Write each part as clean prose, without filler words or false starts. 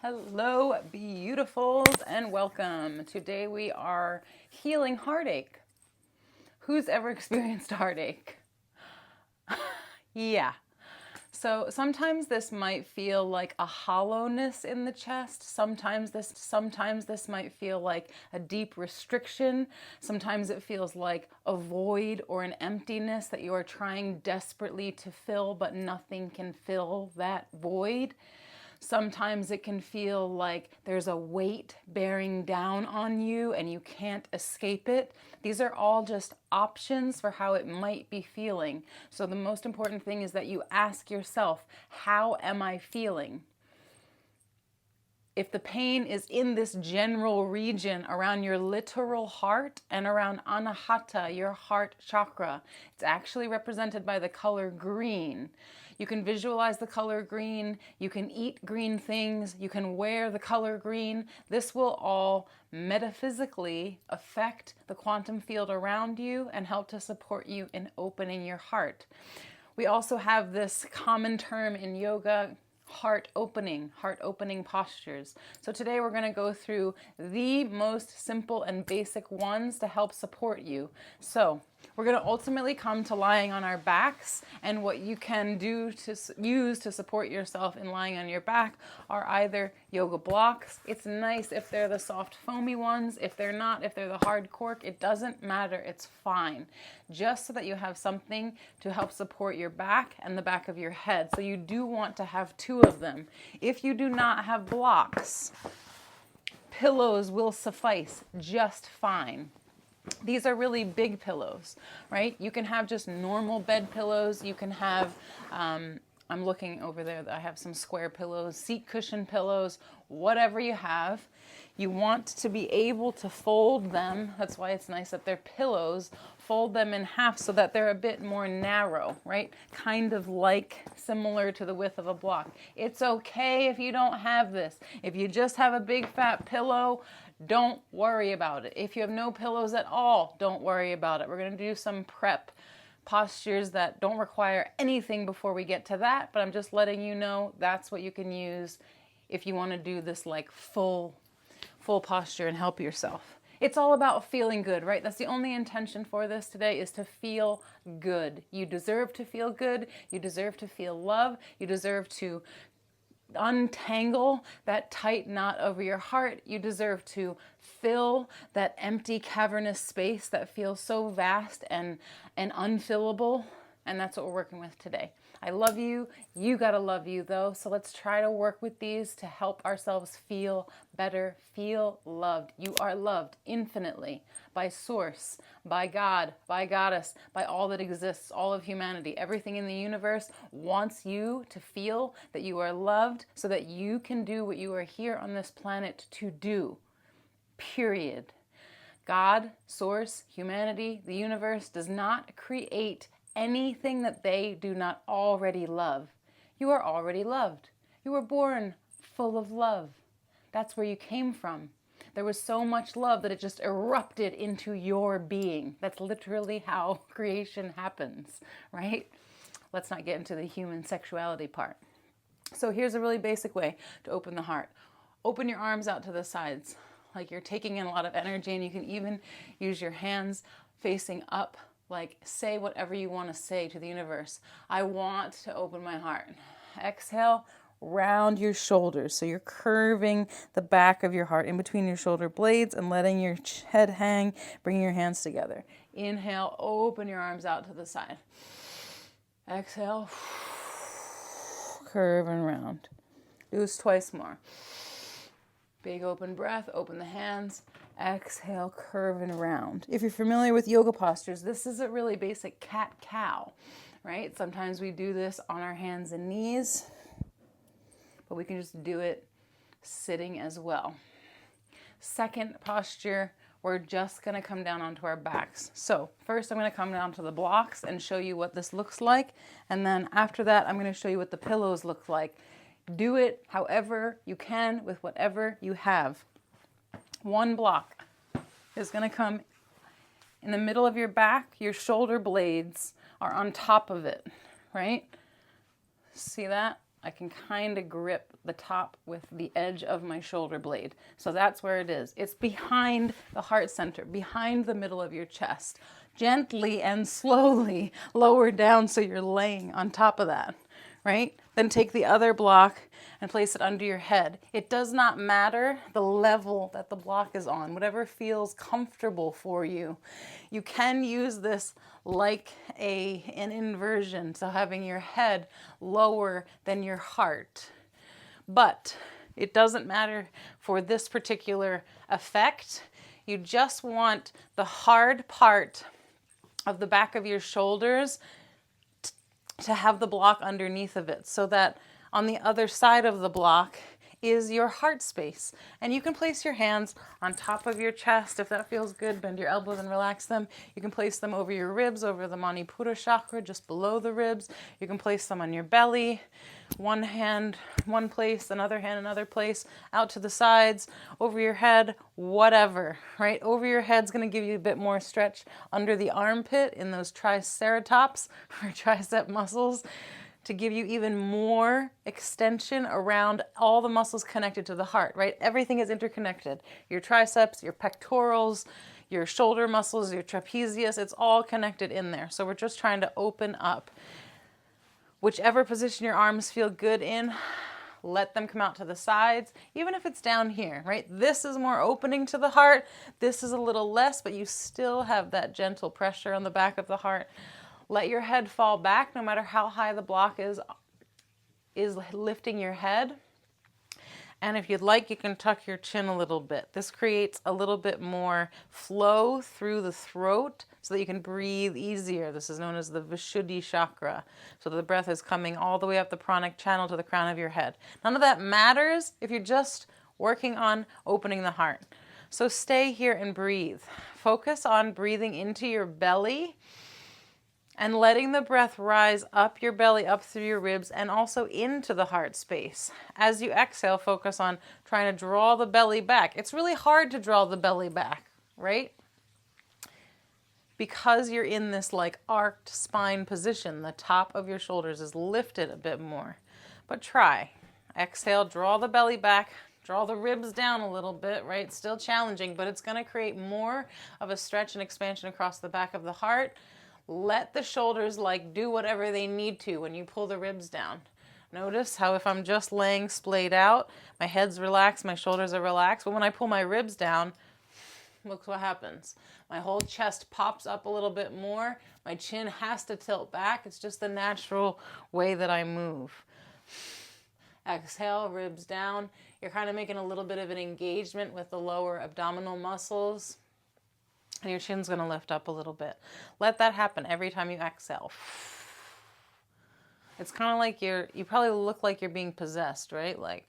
Hello, beautifuls, and welcome. Today we are healing heartache. Who's ever experienced heartache? Yeah. So sometimes this might feel like a hollowness in the chest. Sometimes this might feel like a deep restriction. Sometimes it feels like a void or an emptiness that you are trying desperately to fill, but nothing can fill that void. Sometimes it can feel like there's a weight bearing down on you and you can't escape it. These are all just options for how it might be feeling. So the most important thing is that you ask yourself, how am I feeling? If the pain is in this general region around your literal heart and around Anahata, your heart chakra, it's actually represented by the color green. You can visualize the color green, you can eat green things, you can wear the color green. This will all metaphysically affect the quantum field around you and help to support you in opening your heart. We also have this common term in yoga, heart opening postures. So today we're going to go through the most simple and basic ones to help support you. So we're going to ultimately come to lying on our backs, and what you can do to use to support yourself in lying on your back are either yoga blocks. It's nice if they're the soft foamy ones. If they're not, if they're the hard cork, it doesn't matter. It's fine. Just so that you have something to help support your back and the back of your head. So you do want to have two of them. If you do not have blocks, pillows will suffice just fine. These are really big pillows, right? You can have just normal bed pillows. You can have, I'm looking over there, I have some square pillows, seat cushion pillows, whatever you have. You want to be able to fold them. That's why it's nice that they're pillows. Fold them in half so that they're a bit more narrow, right? Kind of like similar to the width of a block. It's okay if you don't have this. If you just have a big fat pillow, don't worry about it. If you have no pillows at all, don't worry about it. We're going to do some prep postures that don't require anything before we get to that, but I'm just letting you know that's what you can use if you want to do this like full posture and help yourself. It's all about feeling good, right? That's the only intention for this today, is to feel good. You deserve to feel good. You deserve to feel love. You deserve to untangle that tight knot over your heart. You deserve to fill that empty, cavernous space that feels so vast and unfillable. And that's what we're working with today. I love you. You gotta love you though. So let's try to work with these to help ourselves feel better, feel loved. You are loved infinitely by Source, by God, by Goddess, by all that exists, all of humanity. Everything in the universe wants you to feel that you are loved so that you can do what you are here on this planet to do. Period. God, Source, humanity, the universe does not create anything that they do not already love. You are already loved. You were born full of love. That's where you came from. There was so much love that it just erupted into your being. That's literally how creation happens, right? Let's not get into the human sexuality part. So here's a really basic way to open the heart. Open your arms out to the sides, like you're taking in a lot of energy, and you can even use your hands facing up. Like, say whatever you want to say to the universe. I want to open my heart. Exhale, round your shoulders. So you're curving the back of your heart in between your shoulder blades and letting your head hang, bringing your hands together. Inhale, open your arms out to the side. Exhale, curve and round. Do this twice more. Big open breath, open the hands. Exhale, curve and round. If you're familiar with yoga postures, this is a really basic cat-cow, right? Sometimes we do this on our hands and knees, but we can just do it sitting as well. Second posture, we're just going to come down onto our backs. So first I'm going to come down to the blocks and show you what this looks like. And then after that, I'm going to show you what the pillows look like. Do it however you can with whatever you have. One block is going to come in the middle of your back. Your shoulder blades are on top of it, right? See that? I can kind of grip the top with the edge of my shoulder blade. So that's where it is. It's behind the heart center, behind the middle of your chest. Gently and slowly lower down so you're laying on top of that, right? Then take the other block and place it under your head. It does not matter the level that the block is on, whatever feels comfortable for you. You can use this like an inversion, so having your head lower than your heart. But it doesn't matter for this particular effect. You just want the hard part of the back of your shoulders to have the block underneath of it, so that on the other side of the block is your heart space. And you can place your hands on top of your chest if that feels good. Bend your elbows and relax them. You can place them over your ribs, over the Manipura chakra, just below the ribs. You can place them on your belly. One hand, one place, another hand, another place, out to the sides, over your head, whatever, right? Over your head's going to give you a bit more stretch under the armpit in those triceratops or tricep muscles, to give you even more extension around all the muscles connected to the heart, right? Everything is interconnected. Your triceps, your pectorals, your shoulder muscles, your trapezius, it's all connected in there. So we're just trying to open up. Whichever position your arms feel good in, let them come out to the sides, even if it's down here, right? This is more opening to the heart. This is a little less, but you still have that gentle pressure on the back of the heart. Let your head fall back, no matter how high the block is lifting your head. And if you'd like, you can tuck your chin a little bit. This creates a little bit more flow through the throat so that you can breathe easier. This is known as the Vishuddhi chakra. So the breath is coming all the way up the pranic channel to the crown of your head. None of that matters if you're just working on opening the heart. So stay here and breathe. Focus on breathing into your belly and letting the breath rise up your belly, up through your ribs, and also into the heart space. As you exhale, focus on trying to draw the belly back. It's really hard to draw the belly back, right? Because you're in this like arched spine position, the top of your shoulders is lifted a bit more. But try. Exhale, draw the belly back, draw the ribs down a little bit, right? Still challenging, but it's going to create more of a stretch and expansion across the back of the heart. Let the shoulders like do whatever they need to when you pull the ribs down. Notice how if I'm just laying splayed out, my head's relaxed, my shoulders are relaxed. But when I pull my ribs down, look what happens. My whole chest pops up a little bit more. My chin has to tilt back. It's just the natural way that I move. Exhale, ribs down. You're kind of making a little bit of an engagement with the lower abdominal muscles. And your chin's going to lift up a little bit. Let that happen every time you exhale. It's kind of like you probably look like you're being possessed, right? Like,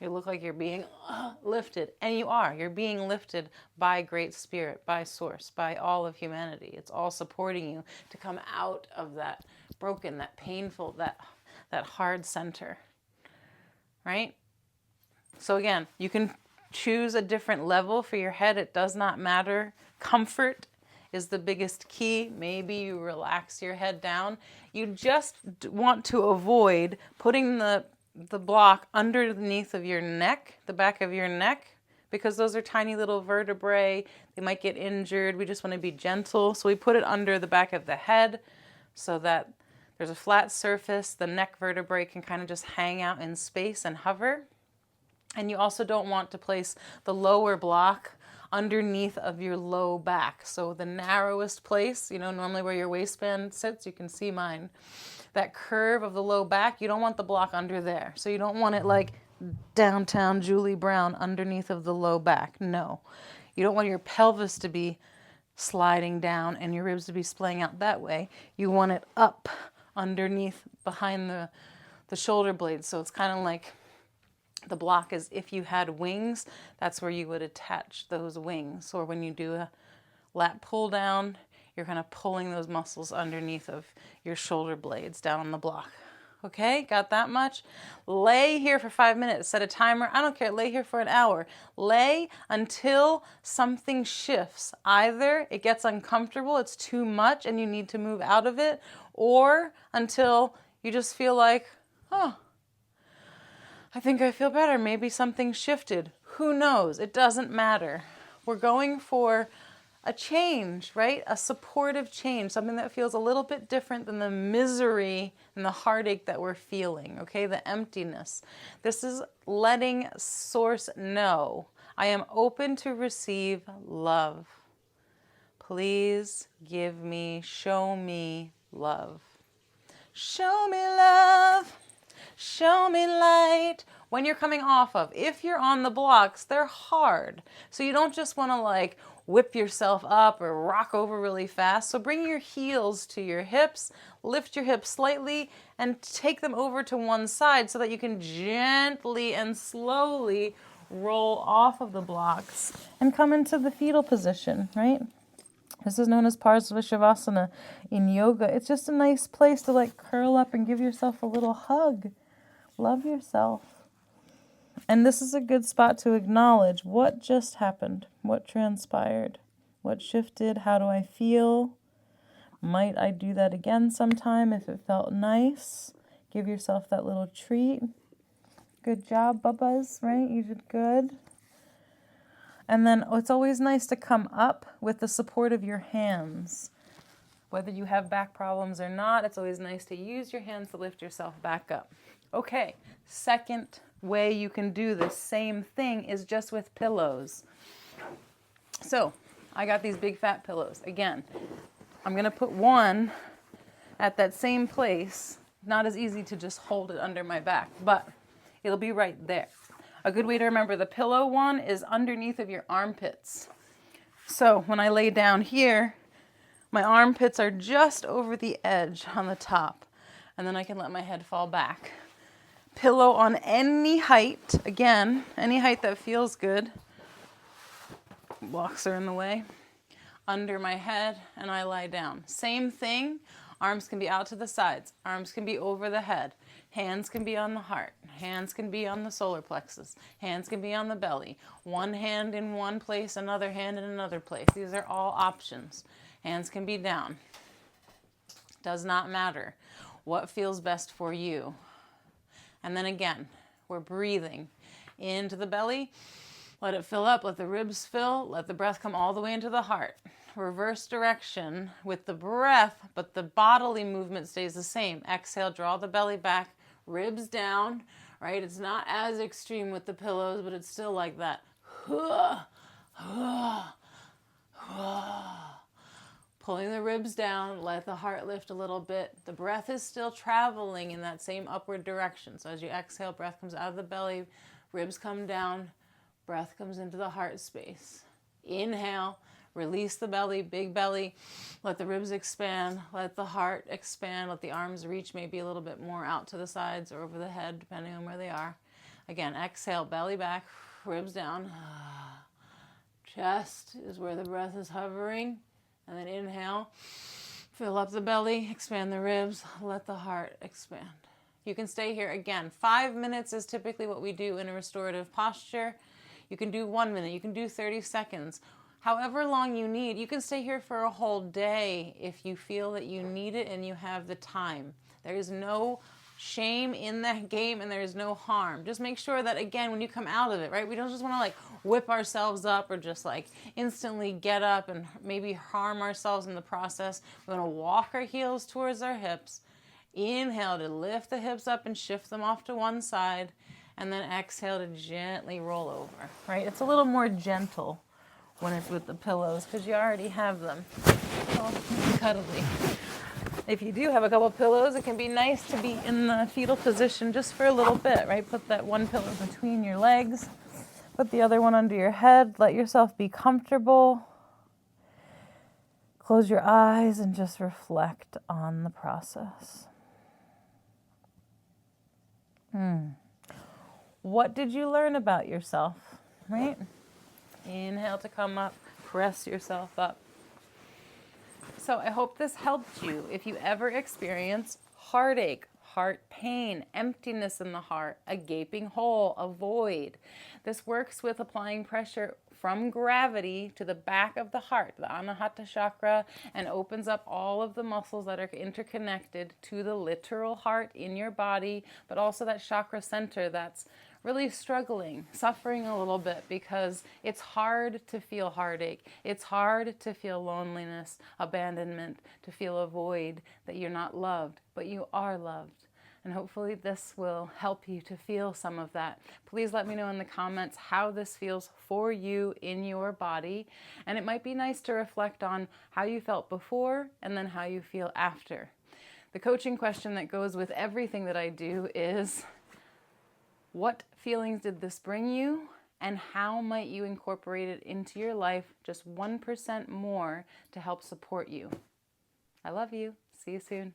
you look like you're being lifted. And you are. You're being lifted by Great Spirit, by Source, by all of humanity. It's all supporting you to come out of that broken, that painful, that hard center, right? So again, you can choose a different level for your head. It does not matter. Comfort is the biggest key. Maybe you relax your head down. You just want to avoid putting the block underneath of your neck, the back of your neck, because those are tiny little vertebrae. They might get injured. We just want to be gentle. So we put it under the back of the head so that there's a flat surface. The neck vertebrae can kind of just hang out in space and hover. And you also don't want to place the lower block underneath of your low back. So the narrowest place, normally where your waistband sits, you can see mine. That curve of the low back, you don't want the block under there. So you don't want it like downtown Julie Brown underneath of the low back. No. You don't want your pelvis to be sliding down and your ribs to be splaying out that way. You want it up underneath behind the shoulder blades. So it's kind of like the block is if you had wings, that's where you would attach those wings. Or when you do a lat pull down, you're kind of pulling those muscles underneath of your shoulder blades down on the block. Okay, got that much? Lay here for 5 minutes. Set a timer. I don't care. Lay here for an hour. Lay until something shifts. Either it gets uncomfortable, it's too much, and you need to move out of it, or until you just feel like, Oh, I think I feel better. Maybe something shifted. Who knows? It doesn't matter. We're going for a change, right? A supportive change, something that feels a little bit different than the misery and the heartache that we're feeling, okay? The emptiness. This is letting Source know, I am open to receive love. Please give me, show me love. Show me love. Show me light. When you're coming off of, if you're on the blocks, they're hard. So you don't just want to like whip yourself up or rock over really fast. So bring your heels to your hips, lift your hips slightly, and take them over to one side so that you can gently and slowly roll off of the blocks and come into the fetal position, right? This is known as Parsvashavasana in yoga. It's just a nice place to like curl up and give yourself a little hug. Love yourself. And this is a good spot to acknowledge what just happened, what transpired, what shifted, how do I feel? Might I do that again sometime if it felt nice? Give yourself that little treat. Good job, bubbas, right? You did good. And then it's always nice to come up with the support of your hands. Whether you have back problems or not, it's always nice to use your hands to lift yourself back up. Okay, second way you can do this same thing is just with pillows. So I got these big fat pillows. Again, I'm going to put one at that same place. Not as easy to just hold it under my back, but it'll be right there. A good way to remember the pillow one is underneath of your armpits. So when I lay down here, my armpits are just over the edge on the top, and then I can let my head fall back. Pillow on any height, again, any height that feels good. Blocks are in the way. Under my head, and I lie down. Same thing, arms can be out to the sides, arms can be over the head, hands can be on the heart, hands can be on the solar plexus, hands can be on the belly, one hand in one place, another hand in another place. These are all options. Hands can be down. Does not matter. What feels best for you? And then again, we're breathing into the belly. Let it fill up. Let the ribs fill. Let the breath come all the way into the heart. Reverse direction with the breath, but the bodily movement stays the same. Exhale, draw the belly back, ribs down, right? It's not as extreme with the pillows, but it's still like that. Pulling the ribs down, let the heart lift a little bit. The breath is still traveling in that same upward direction. So as you exhale, breath comes out of the belly, ribs come down, breath comes into the heart space. Inhale, release the belly, big belly, let the ribs expand, let the heart expand, let the arms reach maybe a little bit more out to the sides or over the head, depending on where they are. Again, exhale, belly back, ribs down. Chest is where the breath is hovering. And then inhale, fill up the belly, expand the ribs, let the heart expand. You can stay here again. 5 minutes is typically what we do in a restorative posture. You can do 1 minute, you can do 30 seconds. However long you need, you can stay here for a whole day if you feel that you need it and you have the time. There is no shame in that game and there is no harm. Just make sure that, again, when you come out of it, right, we don't just want to like whip ourselves up or just like instantly get up and maybe harm ourselves in the process. We want to walk our heels towards our hips. Inhale to lift the hips up and shift them off to one side, and then exhale to gently roll over, right? It's a little more gentle when it's with the pillows because you already have them. Oh, cuddly. If you do have a couple pillows, it can be nice to be in the fetal position just for a little bit, right? Put that one pillow between your legs. Put the other one under your head. Let yourself be comfortable. Close your eyes and just reflect on the process. What did you learn about yourself, right? Inhale to come up. Press yourself up. So I hope this helped you. If you ever experience heartache, heart pain, emptiness in the heart, a gaping hole, a void. This works with applying pressure from gravity to the back of the heart, the Anahata chakra, and opens up all of the muscles that are interconnected to the literal heart in your body, but also that chakra center that's really struggling, suffering a little bit because it's hard to feel heartache. It's hard to feel loneliness, abandonment, to feel a void, that you're not loved, but you are loved. And hopefully this will help you to feel some of that. Please let me know in the comments how this feels for you in your body. And it might be nice to reflect on how you felt before and then how you feel after. The coaching question that goes with everything that I do is, what feelings did this bring you? And how might you incorporate it into your life just 1% more to help support you? I love you. See you soon.